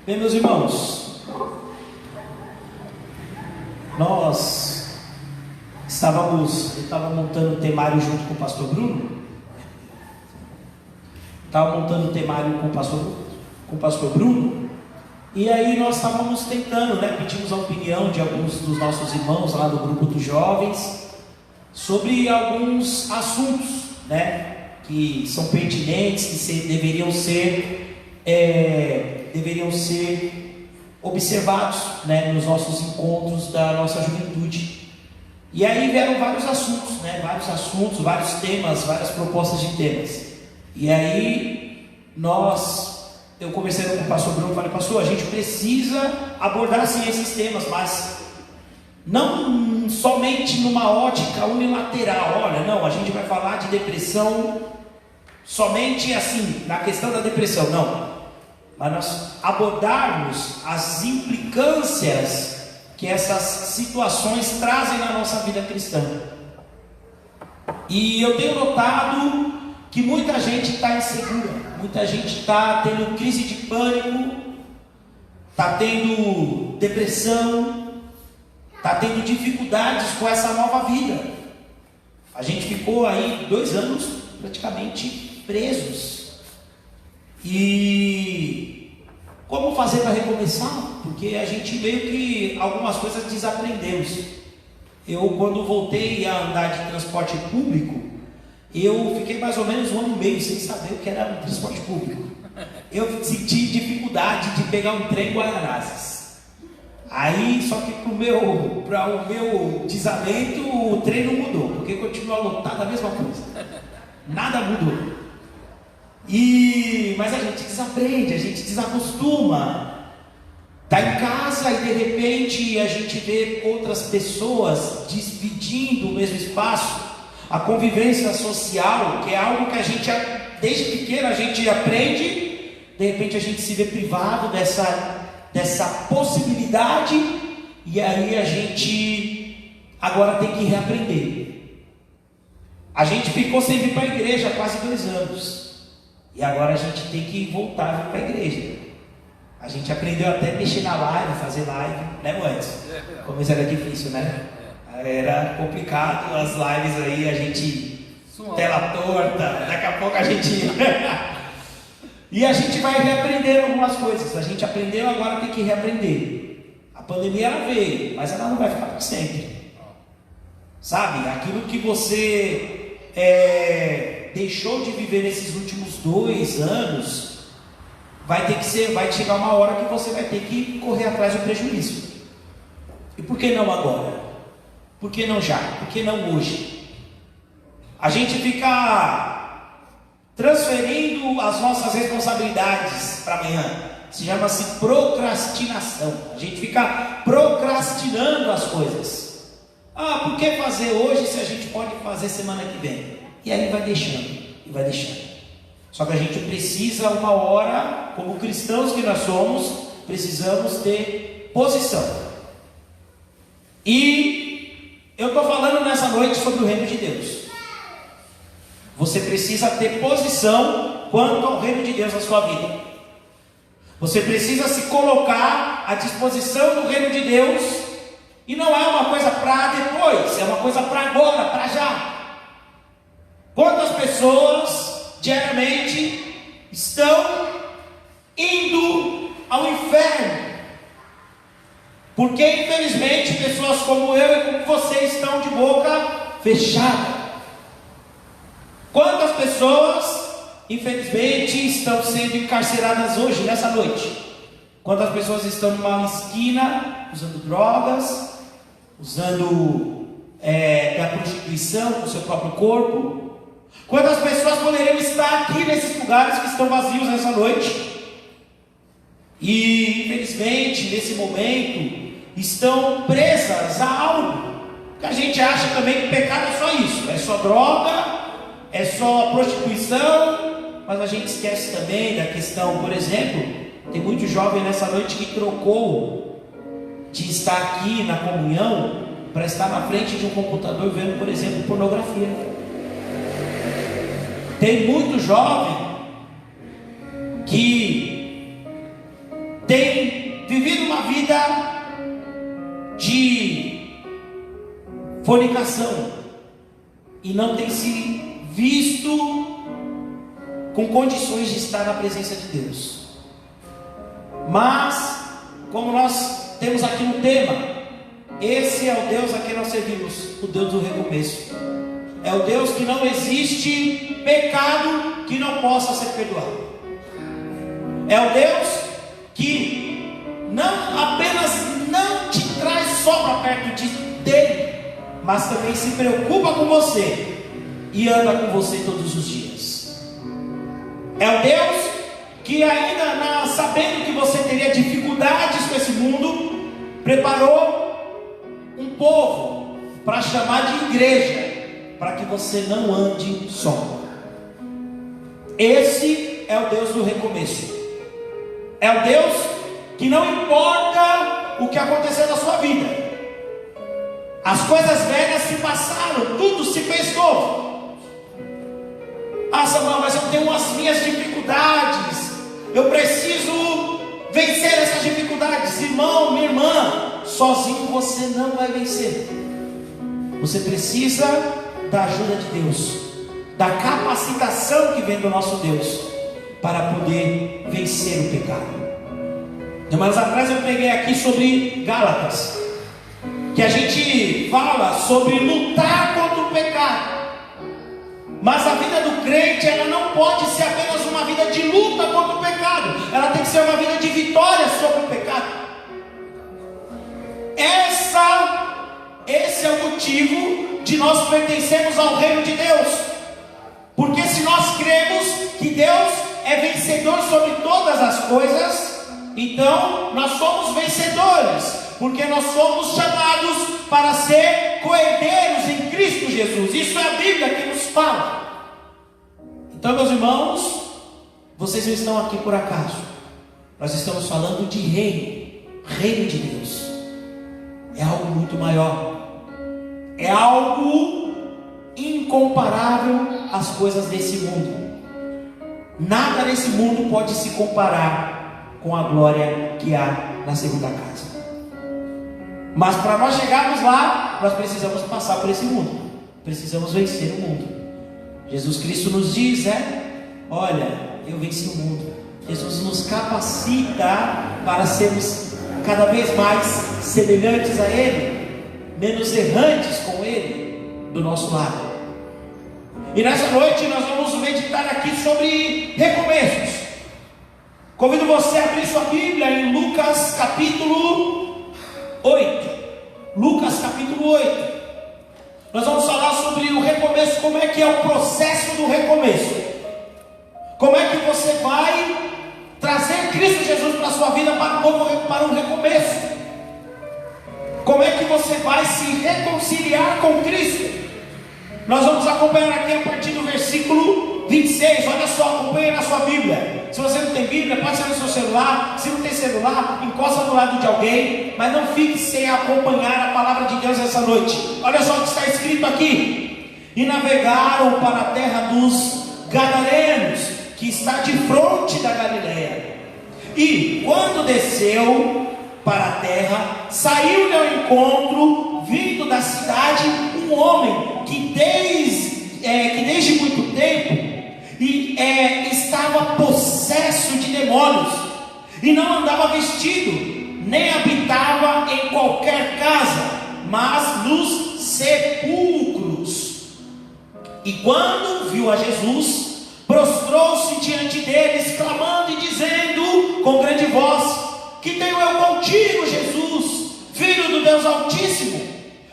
Bem, meus irmãos, nós eu estava montando o temário junto com o pastor Bruno. Estava montando o temário com o pastor Bruno. E aí nós estávamos tentando, pedimos a opinião de alguns dos nossos irmãos lá do grupo dos jovens sobre alguns assuntos, que são pertinentes, que deveriam ser observados, nos nossos encontros da nossa juventude. E aí vieram vários assuntos, vários temas, várias propostas de temas. E aí eu conversei com o pastor Bruno e falei: pastor, a gente precisa abordar sim esses temas, mas não somente numa ótica unilateral. Olha, não, a gente vai falar de depressão somente assim, na questão da depressão, não. Mas nós abordarmos as implicâncias que essas situações trazem na nossa vida cristã. E eu tenho notado que muita gente está insegura, muita gente está tendo crise de pânico, está tendo depressão, está tendo dificuldades com essa nova vida. A gente ficou aí 2 anos praticamente presos. E como fazer para recomeçar? Porque a gente meio que algumas coisas desaprendemos. Eu, quando voltei a andar de transporte público, eu fiquei mais ou menos 1 ano e meio sem saber o que era um transporte público. Eu senti dificuldade de pegar um trem em Guaianazes. Aí, só que para o meu desalento, o trem não mudou, porque continua lotado a mesma coisa. Nada mudou. Mas a gente desaprende, a gente desacostuma. Está em casa e de repente a gente vê outras pessoas dividindo o mesmo espaço. A convivência social, que é algo que a gente, desde pequeno, a gente aprende. De repente a gente se vê privado dessa possibilidade. E aí a gente agora tem que reaprender. A gente ficou sem vir para a igreja há quase 2 anos. E agora a gente tem que voltar a vir para a igreja. A gente aprendeu até a mexer na live, fazer live, antes? Como isso era difícil, Era complicado as lives aí, a gente tela torta, daqui a pouco a gente e a gente vai reaprender algumas coisas. A gente aprendeu, agora tem que reaprender. A pandemia ela veio, mas ela não vai ficar para sempre. Sabe, aquilo que você deixou de viver nesses últimos 2 anos, vai chegar uma hora que você vai ter que correr atrás do prejuízo. E por que não agora? Por que não já? Por que não hoje? A gente fica transferindo as nossas responsabilidades para amanhã. Se chama-se procrastinação. A gente fica procrastinando as coisas. Por que fazer hoje se a gente pode fazer semana que vem? E aí vai deixando, e vai deixando. Só que a gente precisa, uma hora, como cristãos que nós somos, precisamos ter posição. E eu estou falando nessa noite sobre o reino de Deus. Você precisa ter posição quanto ao reino de Deus na sua vida. Você precisa se colocar à disposição do reino de Deus. E não é uma coisa para depois, é uma coisa para agora, para já. Quantas pessoas diariamente estão indo ao inferno? Porque infelizmente pessoas como eu e como você estão de boca fechada. Quantas pessoas infelizmente estão sendo encarceradas hoje, nessa noite? Quantas pessoas estão numa esquina usando drogas, usando da prostituição com o seu próprio corpo? Quantas pessoas poderiam estar aqui nesses lugares que estão vazios nessa noite? E infelizmente nesse momento estão presas a algo que a gente acha também que pecado é só isso, é só droga, é só prostituição, mas a gente esquece também da questão, por exemplo, tem muito jovem nessa noite que trocou de estar aqui na comunhão para estar na frente de um computador vendo, por exemplo, pornografia. Tem muito jovem que tem vivido uma vida de fornicação e não tem se visto com condições de estar na presença de Deus. Mas, como nós temos aqui um tema, esse é o Deus a quem nós servimos, o Deus do recomeço. É o Deus que não existe pecado que não possa ser perdoado. É o Deus que não apenas não te traz só para perto dele, mas também se preocupa com você e anda com você todos os dias. É o Deus que ainda sabendo que você teria dificuldades com esse mundo, preparou um povo para chamar de igreja, para que você não ande só. Esse é o Deus do recomeço. É o Deus que não importa o que aconteceu na sua vida, as coisas velhas se passaram, tudo se fez novo. Ah, Samuel, mas eu tenho as minhas dificuldades, eu preciso vencer essas dificuldades. Irmão, minha irmã, sozinho você não vai vencer. Você precisa da ajuda de Deus, da capacitação que vem do nosso Deus, para poder vencer o pecado. Semanas atrás eu preguei aqui sobre Gálatas, que a gente fala sobre lutar contra o pecado. Mas a vida do crente, ela não pode ser apenas uma vida de luta contra o pecado, ela tem que ser uma vida de vitória sobre o pecado. Esse é o motivo de nós pertencermos ao reino de Deus. Porque se nós cremos que Deus é vencedor sobre todas as coisas, então nós somos vencedores, porque nós somos chamados para ser coerdeiros em Cristo Jesus. Isso é a Bíblia que nos fala. Então, meus irmãos, vocês não estão aqui por acaso. Nós estamos falando de reino de Deus. É algo muito maior, é algo incomparável às coisas desse mundo. Nada nesse mundo pode se comparar com a glória que há na segunda casa. Mas para nós chegarmos lá, nós precisamos passar por esse mundo, precisamos vencer o mundo. Jesus Cristo nos diz, olha, eu venci o mundo. Jesus nos capacita para sermos cada vez mais semelhantes a Ele, menos errantes com Ele do nosso lado. E nessa noite nós vamos meditar aqui sobre recomeços. Convido você a abrir sua Bíblia em Lucas capítulo 8. Lucas capítulo 8. Nós vamos falar sobre o recomeço, como é que é o processo do recomeço. Como é que você vai trazer Cristo Jesus para a sua vida para um recomeço. Como é que você vai se reconciliar com Cristo? Nós vamos acompanhar aqui a partir do versículo 26. Olha só, acompanhe na sua Bíblia. Se você não tem Bíblia, pode ser no seu celular. Se não tem celular, encosta do lado de alguém. Mas não fique sem acompanhar a palavra de Deus essa noite. Olha só o que está escrito aqui: e navegaram para a terra dos Gadarenos, que está de fronte da Galileia. E quando desceu para a terra, saiu-lhe ao encontro, vindo da cidade, um homem que desde muito tempo estava possesso de demônios, e não andava vestido, nem habitava em qualquer casa, mas nos sepulcros. E quando viu a Jesus, prostrou-se diante deles, clamando e dizendo com grande voz: que tenho eu contigo, Jesus, Filho do Deus Altíssimo?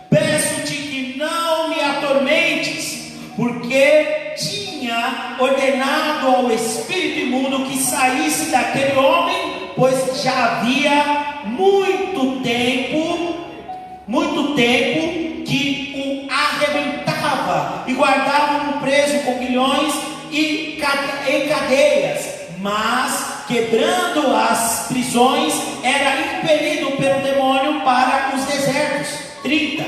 Peço-te que não me atormentes, porque tinha ordenado ao espírito imundo que saísse daquele homem, pois já havia muito tempo que o arrebentava e guardava-o preso com grilhões e em cadeias, mas quebrando as prisões, era impelido pelo demônio para os desertos. 30.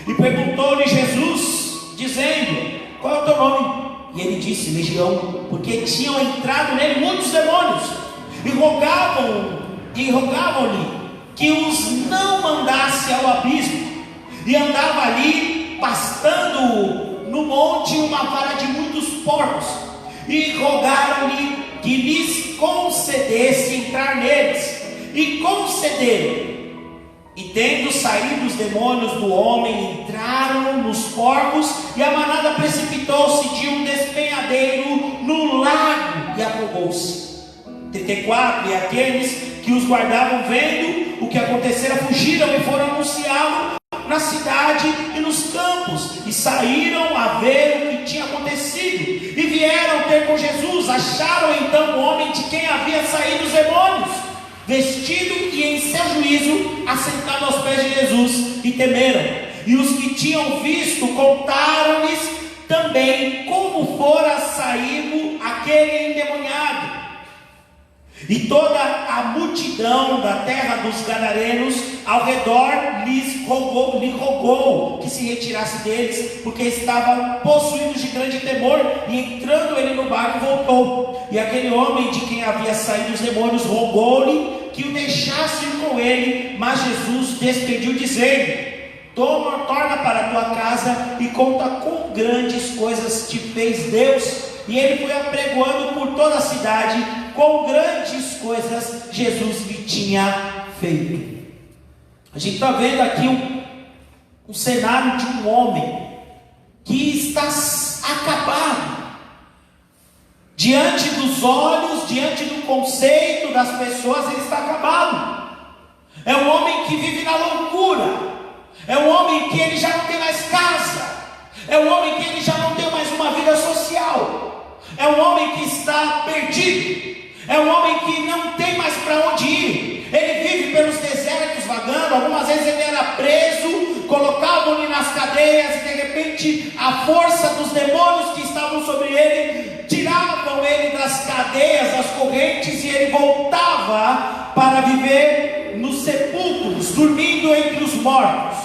E perguntou-lhe Jesus, dizendo: qual é o teu nome? E ele disse: Legião, porque tinham entrado nele muitos demônios, e rogavam e rogavam-lhe que os não mandasse ao abismo. E andava ali, pastando no monte, uma vara de muitos porcos. E rogaram-lhe que lhes concedesse entrar neles. E concederam. E tendo saído os demônios do homem, entraram nos porcos, e a manada precipitou-se de um despenhadeiro no lago e afogou-se. 34. E aqueles que os guardavam, vendo o que acontecera, fugiram e foram anunciá-lo na cidade e nos campos, e saíram a ver o que tinha acontecido, e vieram ter com Jesus. Acharam então o homem de quem havia saído os demônios, vestido e em seu juízo, assentado aos pés de Jesus, e temeram. E os que tinham visto contaram-lhes também como fora saído aquele endemoniado. E toda a multidão da terra dos gadarenos ao redor lhe rogou que se retirasse deles, porque estavam possuídos de grande temor. E entrando ele no barco, voltou. E aquele homem de quem havia saído os demônios rogou-lhe que o deixasse ir com ele. Mas Jesus despediu, dizendo: torna para a tua casa e conta quão grandes coisas te fez Deus. E ele foi apregoando por toda a cidade quão grandes coisas Jesus lhe tinha feito. A gente está vendo aqui um cenário de um homem que está acabado. Diante dos olhos, diante do conceito das pessoas, ele está acabado. É um homem que vive na loucura. É um homem que ele já não tem mais casa. É um homem que ele já não tem mais uma vida social. É um homem que está perdido. É um homem que não tem mais para onde ir. Ele vive pelos desertos vagando. Algumas vezes ele era preso, colocavam-lhe nas cadeias, e de repente a força dos demônios que estavam sobre ele tiravam ele das cadeias, das correntes, e ele voltava para viver nos sepulcros, dormindo entre os mortos.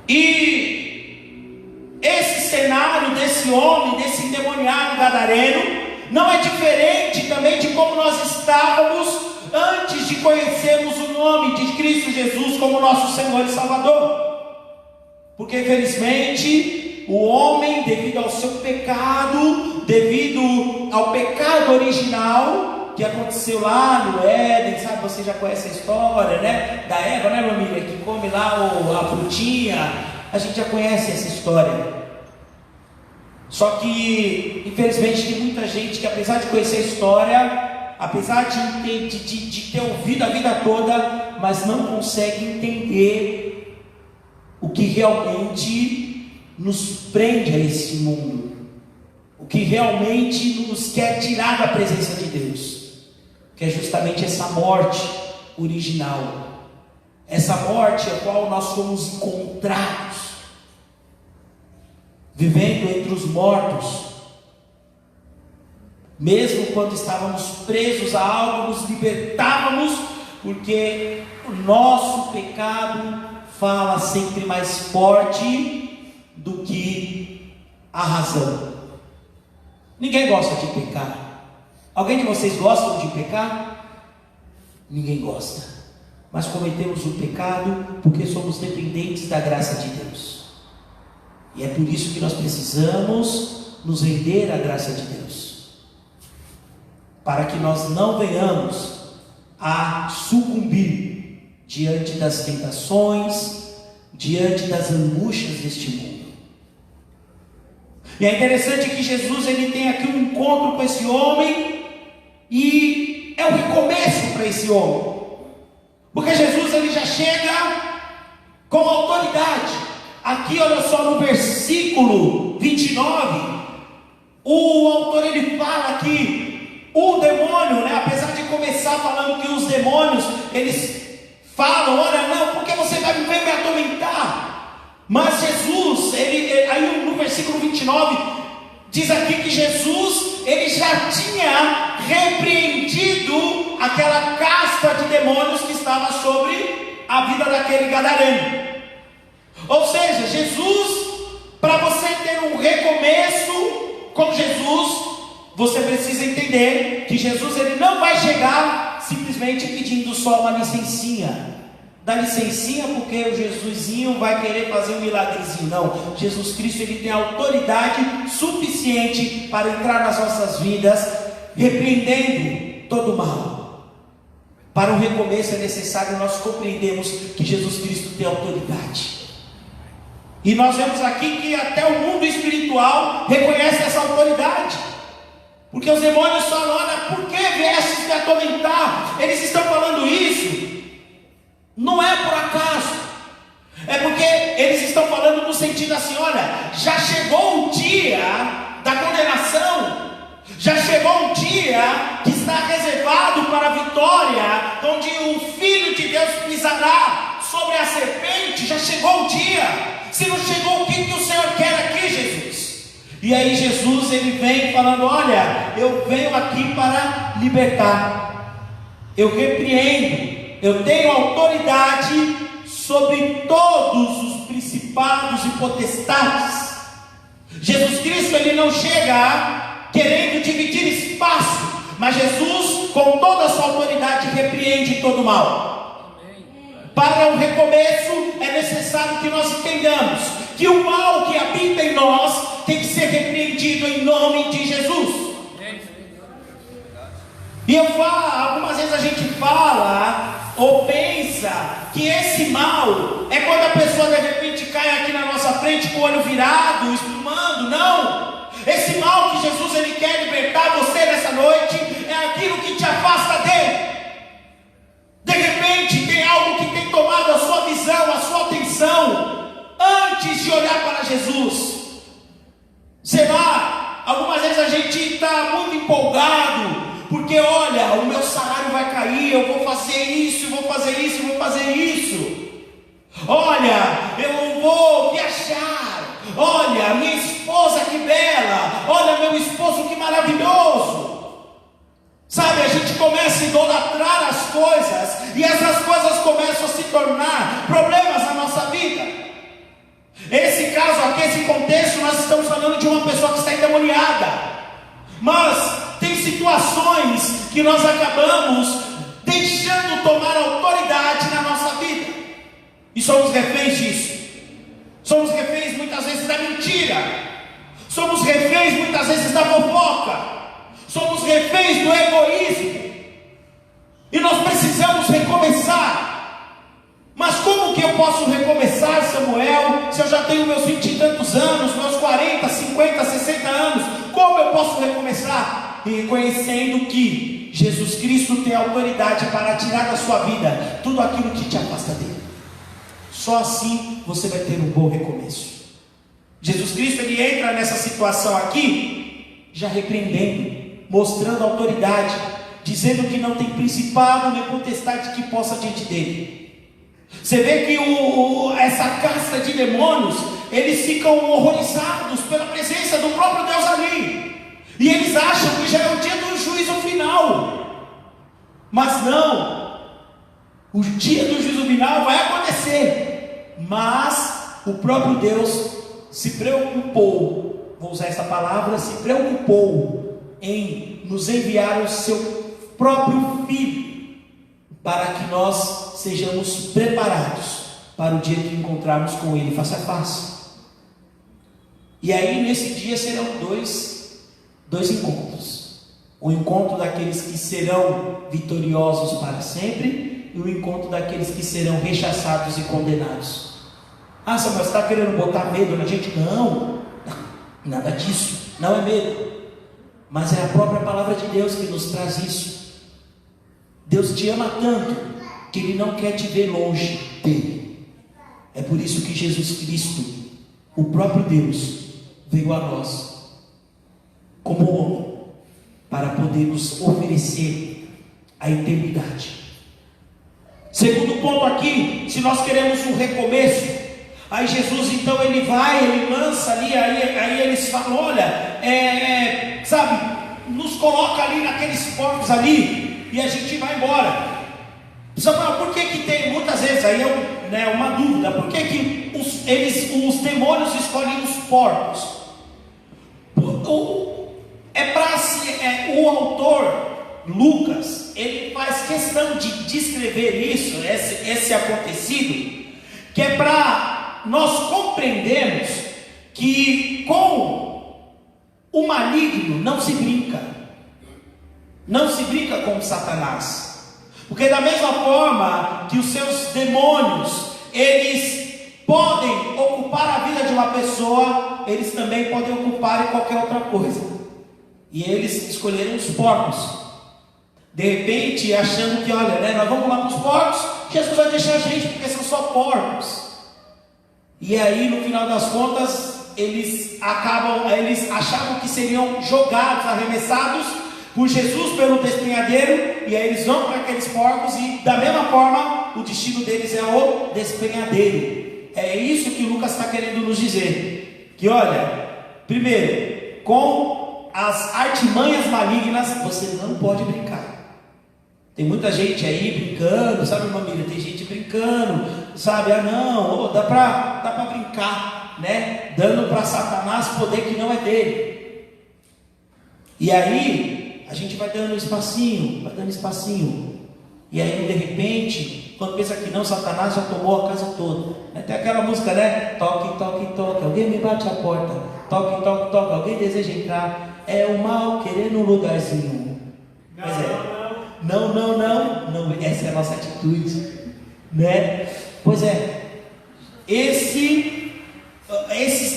E esse cenário desse homem, desse endemoniado gadareno, não é diferente também de como nós estávamos antes de conhecermos o nome de Cristo Jesus como nosso Senhor e Salvador. Porque infelizmente o homem, devido ao seu pecado, devido ao pecado original que aconteceu lá no Éden, sabe, você já conhece a história, né? Da Eva, né, meu amigo, que come lá a frutinha. A gente já conhece essa história. Só que, infelizmente, tem muita gente que, apesar de conhecer a história, apesar de ter ouvido a vida toda, mas não consegue entender o que realmente nos prende a esse mundo, o que realmente nos quer tirar da presença de Deus, que é justamente essa morte original, essa morte a qual nós fomos encontrados, vivendo entre os mortos. Mesmo quando estávamos presos a algo, nos libertávamos, porque o nosso pecado fala sempre mais forte do que a razão. Ninguém gosta de pecar. Alguém de vocês gosta de pecar? Ninguém gosta. Mas cometemos o pecado porque somos dependentes da graça de Deus. E é por isso que nós precisamos nos render à graça de Deus, para que nós não venhamos a sucumbir diante das tentações, diante das angústias deste mundo. E é interessante que Jesus ele tem aqui um encontro com esse homem, e é um recomeço para esse homem, porque Jesus ele já chega com autoridade. Aqui, olha só, no versículo 29, o autor ele fala que o demônio, né, apesar de começar falando que os demônios, eles falam: olha, não, porque você vai me atormentar? Mas Jesus, aí no versículo 29, diz aqui que Jesus, ele já tinha repreendido aquela casta de demônios que estava sobre a vida daquele gadareno. Ou seja, Jesus, para você ter um recomeço com Jesus, você precisa entender que Jesus ele não vai chegar simplesmente pedindo só uma licencinha. Dá licencinha porque o Jesusinho vai querer fazer um milagrezinho. Não, Jesus Cristo ele tem autoridade suficiente para entrar nas nossas vidas, repreendendo todo o mal. Para o recomeço é necessário nós compreendermos que Jesus Cristo tem autoridade. E nós vemos aqui que até o mundo espiritual reconhece essa autoridade. Porque os demônios falam: olha, por que viestes me atormentar? Eles estão falando isso. Não é por acaso. É porque eles estão falando no sentido assim: olha, já chegou o dia da condenação. Já chegou um dia que está reservado para a vitória, onde o Filho de Deus pisará sobre a serpente. Já chegou o dia. Se não chegou, o que o Senhor quer aqui, Jesus? E aí Jesus ele vem falando: olha, eu venho aqui para libertar. Eu repreendo. Eu tenho autoridade sobre todos os principados e potestades. Jesus Cristo ele não chega querendo dividir espaço, mas Jesus, com toda a sua autoridade, repreende todo o mal. Para o recomeço é necessário que nós entendamos que o mal que habita em nós tem que ser repreendido em nome de Jesus. E eu falo, algumas vezes a gente fala ou pensa que esse mal é quando a pessoa de repente cai aqui na nossa frente com o olho virado, espumando. Não! Esse mal que Jesus ele quer libertar você nessa noite é aquilo que te afasta dele. De repente tem algo que tem tomado a sua visão, a sua atenção, antes de olhar para Jesus. Será? Algumas vezes a gente está muito empolgado, porque olha, o meu salário vai cair, eu vou fazer isso, vou fazer isso, vou fazer isso. Olha, eu vou viajar. Olha, minha esposa que bela. Olha, meu esposo que maravilhoso. Sabe, a gente começa a idolatrar as coisas, e essas coisas começam a se tornar problemas na nossa vida. Esse caso aqui, esse contexto, nós estamos falando de uma pessoa que está endemoniada. Mas tem situações que nós acabamos deixando tomar autoridade na nossa vida, e somos reféns disso. Somos reféns muitas vezes da mentira. Somos reféns muitas vezes da fofoca. Somos reféns do egoísmo. E nós precisamos recomeçar. Mas como que eu posso recomeçar, Samuel, se eu já tenho meus 20 e tantos anos, meus 40, 50, 60 anos? Como eu posso recomeçar? E reconhecendo que Jesus Cristo tem autoridade para tirar da sua vida tudo aquilo que te afasta dele. Só assim você vai ter um bom recomeço. Jesus Cristo ele entra nessa situação aqui já repreendendo, mostrando autoridade, dizendo que não tem principado nem potestade que possa diante dele. Você vê que essa casta de demônios, eles ficam horrorizados pela presença do próprio Deus ali, e eles acham que já é o dia do juízo final. Mas não, o dia do juízo final vai acontecer, mas o próprio Deus se preocupou, vou usar essa palavra, se preocupou em nos enviar o seu próprio Filho, para que nós sejamos preparados para o dia que encontrarmos com Ele face a face. E aí nesse dia serão dois encontros: o encontro daqueles que serão vitoriosos para sempre, e o encontro daqueles que serão rechaçados e condenados. Ah, Samuel, você está querendo botar medo na gente? Não, nada disso, não é medo, mas é a própria palavra de Deus que nos traz isso. Deus te ama tanto que Ele não quer te ver longe dele. É por isso que Jesus Cristo, o próprio Deus, veio a nós como homem, para poder nos oferecer a eternidade. Segundo ponto aqui, se nós queremos um recomeço, aí Jesus então ele vai, ele lança ali, aí eles falam: olha, sabe, nos coloca ali naqueles porcos ali, e a gente vai embora. Samuel, por que tem muitas vezes aí uma dúvida, por que os demônios escolhem os porcos? O autor Lucas, ele faz questão de descrever isso, esse acontecido, que é para nós compreendermos que com o maligno não se brinca. Não se brinca com Satanás. Porque da mesma forma que os seus demônios, eles podem ocupar a vida de uma pessoa, eles também podem ocupar em qualquer outra coisa. E eles escolheram os porcos. De repente, achando que, olha, né, nós vamos lá para os porcos, Jesus vai deixar a gente, porque são só porcos. E aí, no final das contas, eles achavam que seriam jogados, arremessados por Jesus pelo despenhadeiro, e aí eles vão para aqueles porcos, e da mesma forma, o destino deles é o despenhadeiro. É isso que Lucas está querendo nos dizer, que olha, primeiro, com as artimanhas malignas, você não pode brincar. Tem muita gente aí brincando, sabe, família? Tem gente brincando, sabe? Ah, não, dá para brincar, né? Dando para Satanás poder que não é dele. E aí, a gente vai dando espacinho. E aí, de repente, quando pensa que não, Satanás já tomou a casa toda. Tem aquela música, né? Toque, toque, toque, alguém me bate a porta. Toque, toque, toque, alguém deseja entrar. É o mal querendo um lugarzinho. Pois é. Não, essa é a nossa atitude, né? Pois é, esses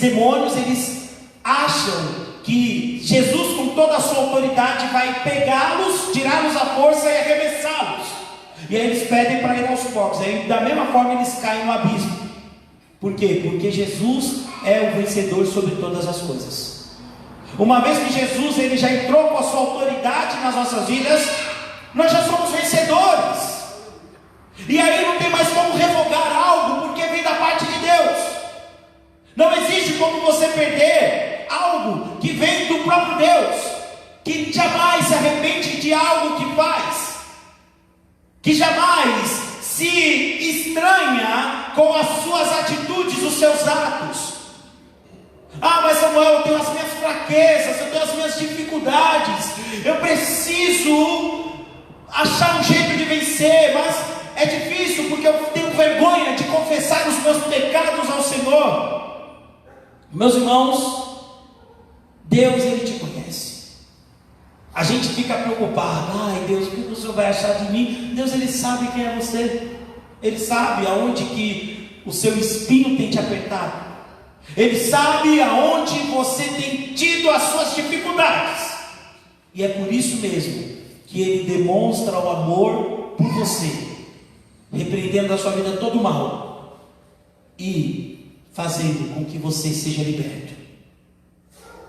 demônios, eles acham que Jesus, com toda a sua autoridade, vai pegá-los, tirá-los à força e arremessá-los. E aí eles pedem para ir aos porcos. Aí, da mesma forma, eles caem no abismo. Por quê? Porque Jesus é o vencedor sobre todas as coisas. Uma vez que Jesus, ele já entrou com a sua autoridade nas nossas vidas, nós já somos vencedores. E aí não tem mais como revogar algo, porque vem da parte de Deus. Não existe como você perder algo que vem do próprio Deus, que jamais se arrepende de algo que faz, que jamais se estranha com as suas atitudes, os seus atos. Ah, mas Samuel, eu tenho as minhas fraquezas, eu tenho as minhas dificuldades, eu preciso achar um jeito de vencer, mas é difícil porque eu tenho vergonha de confessar os meus pecados ao Senhor. Meus irmãos, Deus, ele te conhece. A gente fica preocupado, ai Deus, o que o Senhor vai achar de mim? Deus, ele sabe quem é você. Ele sabe aonde que o seu espinho tem te apertado. Ele sabe aonde você tem tido as suas dificuldades. E é por isso mesmo que ele demonstra o amor por você, repreendendo da sua vida todo o mal e fazendo com que você seja liberto.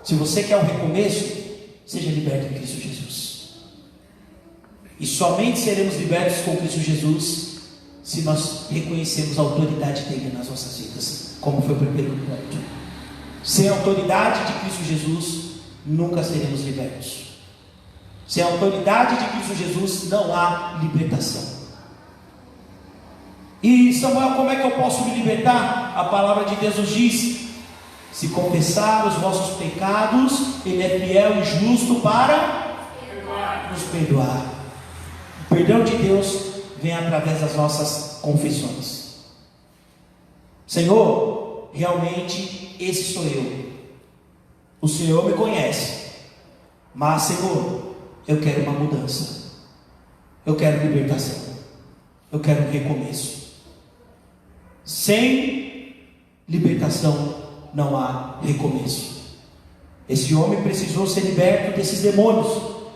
Se você quer um recomeço, seja liberto em Cristo Jesus. E somente seremos libertos com Cristo Jesus se nós reconhecermos a autoridade dele nas nossas vidas, como foi o primeiro ponto. Sem a autoridade de Cristo Jesus, nunca seremos libertos. Sem a autoridade de Cristo Jesus, não há libertação. E Samuel, como é que eu posso me libertar? A palavra de Deus nos diz: se confessar os vossos pecados, Ele é fiel e justo para nos perdoar. O perdão de Deus vem através das nossas confissões. Senhor, realmente esse sou eu. O Senhor me conhece, mas Senhor, eu quero uma mudança, eu quero libertação, eu quero um recomeço. Sem libertação não há recomeço. Esse homem precisou ser liberto desses demônios,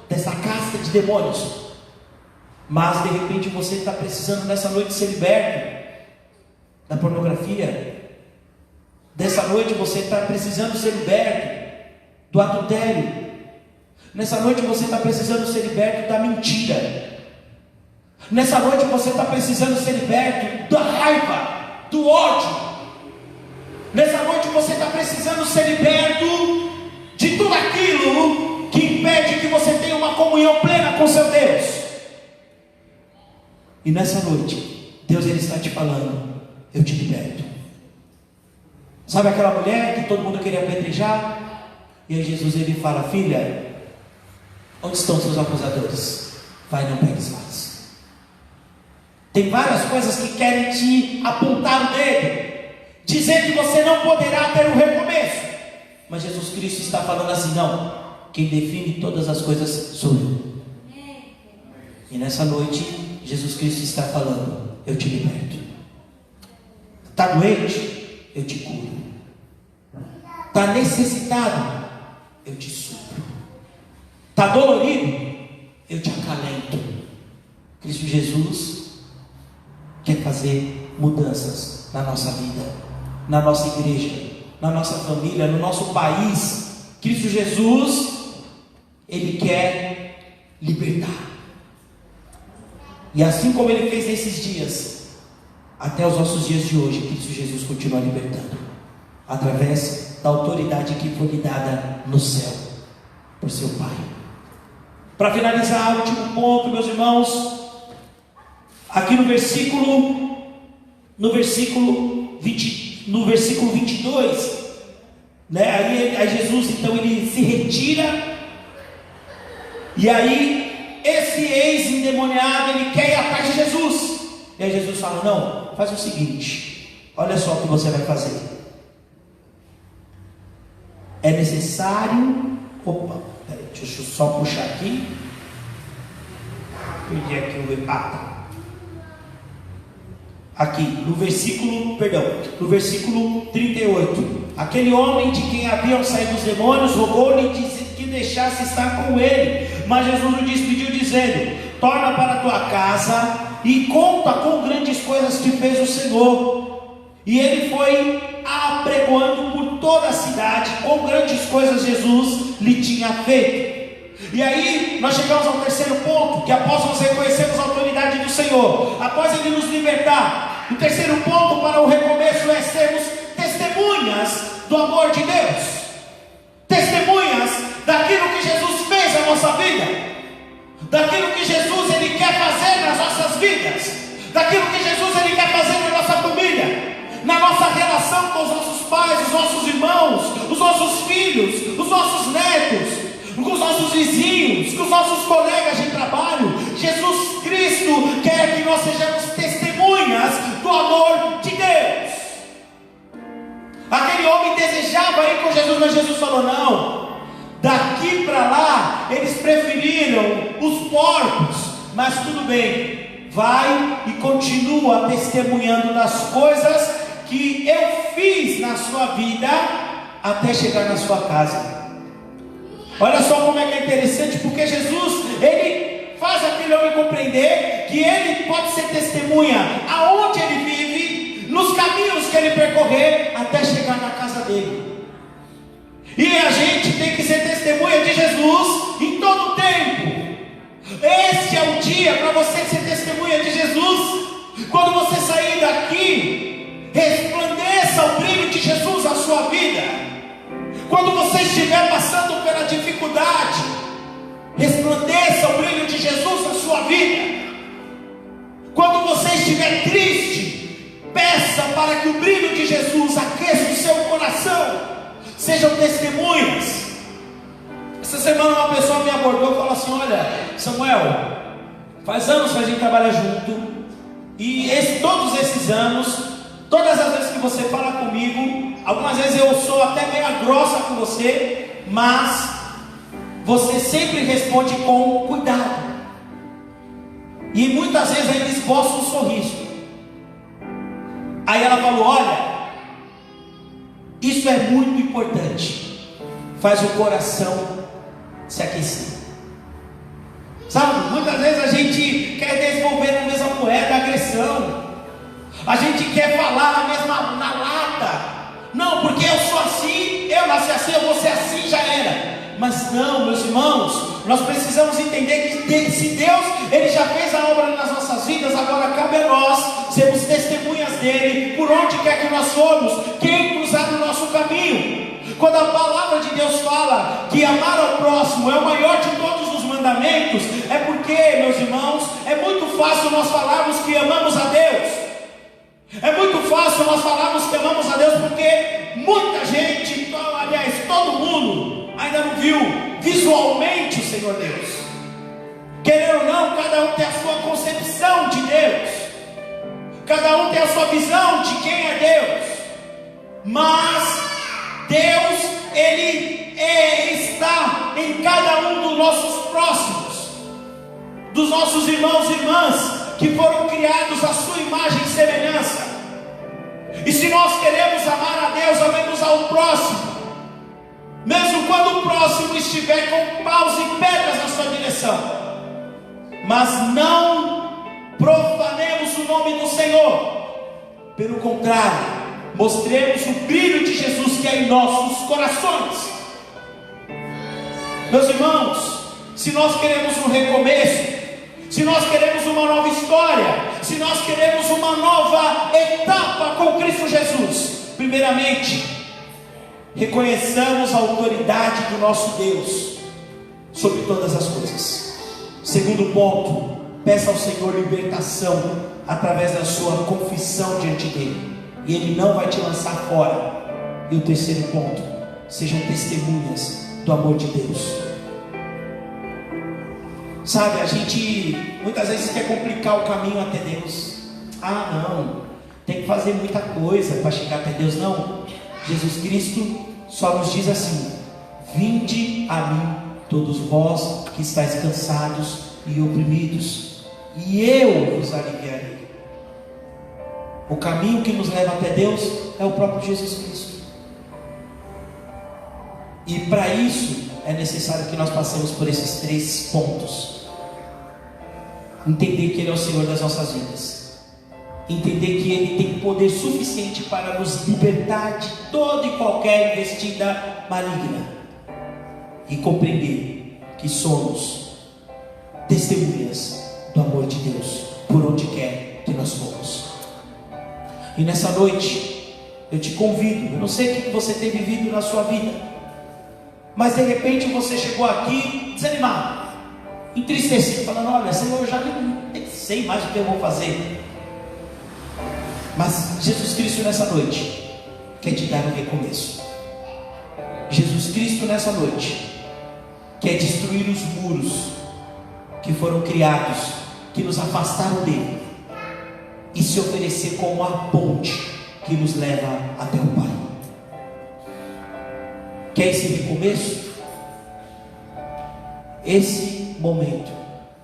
dessa casta de demônios. Mas de repente você está precisando nessa noite ser liberto da pornografia. Dessa noite você está precisando ser liberto do adultério. Nessa noite você está precisando ser liberto da mentira. Nessa noite você está precisando ser liberto da raiva, do ódio. Nessa noite você está precisando ser liberto de tudo aquilo que impede que você tenha uma comunhão plena com seu Deus. E nessa noite Deus, ele está te falando: eu te liberto. Sabe aquela mulher que todo mundo queria apedrejar? E aí Jesus, ele fala: filha, onde estão seus acusadores? vai, não pegues mais. Tem várias coisas que querem te apontar o dedo, dizer que você não poderá ter um recomeço. Mas Jesus Cristo está falando assim: não, quem define todas as coisas sou eu. E nessa noite, Jesus Cristo está falando: eu te liberto. Está doente? Eu te curo. Está necessitado? Eu te supro. Está dolorido? Eu te acalento. Cristo Jesus quer fazer mudanças na nossa vida, na nossa igreja, na nossa família, no nosso país. Cristo Jesus, Ele quer libertar. E assim como Ele fez nesses dias, até os nossos dias de hoje, Cristo Jesus continua libertando, através da autoridade que foi lhe dada no céu, por seu Pai. Para finalizar, o último ponto, meus irmãos, aqui no versículo 22, né? Aí Jesus, então, ele se retira, e aí esse ex-endemoniado, ele quer ir atrás de Jesus. E aí Jesus fala: não, faz o seguinte, olha só o que você vai fazer. É necessário, deixa eu só puxar aqui, perdi aqui o aqui, no versículo 38, aquele homem de quem haviam saído os demônios rogou-lhe que deixasse estar com ele, mas Jesus o despediu dizendo: torna para a tua casa e conta com grandes coisas que fez o Senhor. E ele foi apregoando por toda a cidade com grandes coisas Jesus lhe tinha feito. E aí nós chegamos ao terceiro ponto, que após nós reconhecermos a autoridade do Senhor, após Ele nos libertar, o terceiro ponto para o recomeço é sermos testemunhas do amor de Deus, testemunhas daquilo que Jesus fez na nossa vida, daquilo que Jesus Ele quer fazer nas nossas vidas, daquilo que Jesus Ele quer fazer na nossa família, na nossa relação com os nossos pais, os nossos irmãos, os nossos filhos, os nossos netos, com os nossos vizinhos, com os nossos colegas de trabalho. Jesus Cristo quer que nós sejamos testemunhas do amor de Deus. Aquele homem desejava ir com Jesus, mas Jesus falou: não, daqui para lá eles preferiram os porcos, mas tudo bem, vai e continua testemunhando das coisas que eu fiz na sua vida até chegar na sua casa. Olha só como é que é interessante, porque Jesus, Ele faz aquele homem compreender que ele pode ser testemunha aonde ele vive, nos caminhos que ele percorrer, até chegar na casa dele. E a gente tem que ser testemunha de Jesus em todo o tempo. Este é o dia para você ser testemunha de Jesus. Quando você sair daqui, resplandeça o brilho de Jesus na sua vida. Quando você estiver passando pela dificuldade, resplandeça o brilho de Jesus na sua vida. Quando você estiver triste, peça para que o brilho de Jesus aqueça o seu coração. Sejam testemunhas. Essa semana uma pessoa me abordou e falou assim: olha, Samuel, faz anos que a gente trabalha junto, e todos esses anos, todas as vezes que você fala comigo, algumas vezes eu sou até meio grossa com você, mas você sempre responde com cuidado, e muitas vezes ainda esboça um sorriso. Aí ela falou: olha, isso é muito importante, faz o coração se aquecer. Sabe, muitas vezes a gente quer desenvolver na mesma moeda agressão, a gente quer falar na lata. Não, porque eu sou assim, eu nasci assim, eu vou ser assim, já era. Mas não, meus irmãos, nós precisamos entender que se Deus, Ele já fez a obra nas nossas vidas, agora cabe a nós sermos testemunhas dEle, por onde quer que nós formos, quem cruzar no nosso caminho. Quando a palavra de Deus fala que amar ao próximo é o maior de todos os mandamentos, é porque, meus irmãos, é muito fácil nós falarmos que amamos a Deus. É muito fácil nós falarmos que amamos a Deus, porque muita gente, aliás, todo mundo ainda não viu visualmente o Senhor Deus. Querendo ou não, cada um tem a sua concepção de Deus, cada um tem a sua visão de quem é Deus, mas Deus, Ele está em cada um dos nossos próximos, dos nossos irmãos e irmãs, que foram criados à sua imagem e semelhança. E se nós queremos amar a Deus, amemos ao próximo, mesmo quando o próximo estiver com paus e pedras na sua direção. Mas não profanemos o nome do Senhor, pelo contrário, mostremos o brilho de Jesus que é em nossos corações. Meus irmãos, se nós queremos um recomeço, se nós queremos uma nova história, se nós queremos uma nova etapa com Cristo Jesus, primeiramente, reconheçamos a autoridade do nosso Deus sobre todas as coisas. Segundo ponto, peça ao Senhor libertação através da sua confissão diante dele, e Ele não vai te lançar fora. E o terceiro ponto, sejam testemunhas do amor de Deus. Sabe, a gente muitas vezes quer complicar o caminho até Deus. Ah não, tem que fazer muita coisa para chegar até Deus. Não, Jesus Cristo só nos diz assim: vinde a mim todos vós que estáis cansados e oprimidos, e eu vos aliviarei. O caminho que nos leva até Deus é o próprio Jesus Cristo. E para isso é necessário que nós passemos por esses 3 pontos. Entender que Ele é o Senhor das nossas vidas, entender que Ele tem poder suficiente para nos libertar de toda e qualquer investida maligna, e compreender que somos testemunhas do amor de Deus por onde quer que nós formos. E nessa noite eu te convido, eu não sei o que você tem vivido na sua vida, mas de repente você chegou aqui desanimado, entristecido, falando: olha, Senhor, eu já nem sei mais o que eu vou fazer. Mas Jesus Cristo nessa noite quer te dar um recomeço. Jesus Cristo nessa noite quer destruir os muros que foram criados, que nos afastaram dele, e se oferecer como a ponte que nos leva até o Pai. Quer esse recomeço? Esse momento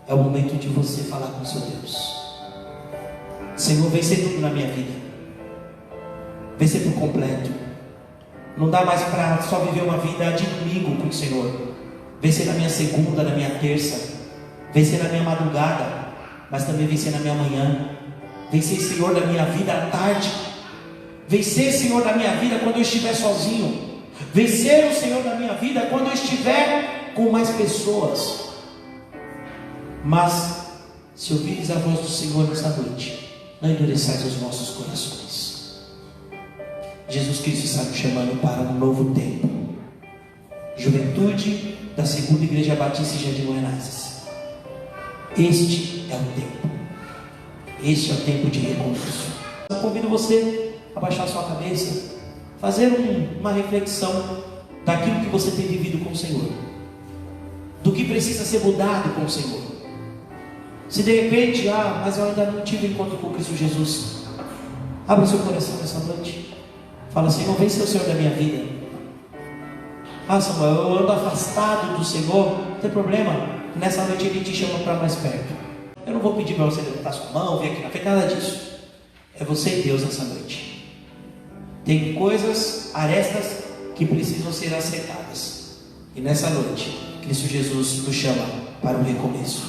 é o momento de você falar com o seu Deus: Senhor, vem ser tudo na minha vida, vem ser por completo. Não dá mais para só viver uma vida de domingo com o Senhor. Vem ser na minha segunda, na minha terça, vem ser na minha madrugada, mas também vem ser na minha manhã. Vem ser Senhor da minha vida à tarde, vem ser Senhor da minha vida quando eu estiver sozinho, vem ser o Senhor da minha vida quando eu estiver com mais pessoas. Mas se ouvires a voz do Senhor nessa noite, não endureçais os vossos corações. Jesus Cristo está nos chamando para um novo tempo. Juventude da Segunda Igreja Batista em Jardim Guaianazes, este é o tempo. Este é o tempo de recomeço. Eu convido você a baixar sua cabeça, fazer uma reflexão daquilo que você tem vivido com o Senhor, do que precisa ser mudado com o Senhor. Se de repente, mas eu ainda não tive encontro com Cristo Jesus, abra o seu coração nessa noite, fala: Senhor, vem ser o Senhor da minha vida. Samuel, eu ando afastado do Senhor. Não tem problema, nessa noite Ele te chama para mais perto. Eu não vou pedir para você levantar sua mão, vir aqui na frente, nada disso. É você e Deus nessa noite. Tem coisas, arestas que precisam ser acertadas, e nessa noite Cristo Jesus nos chama para um recomeço.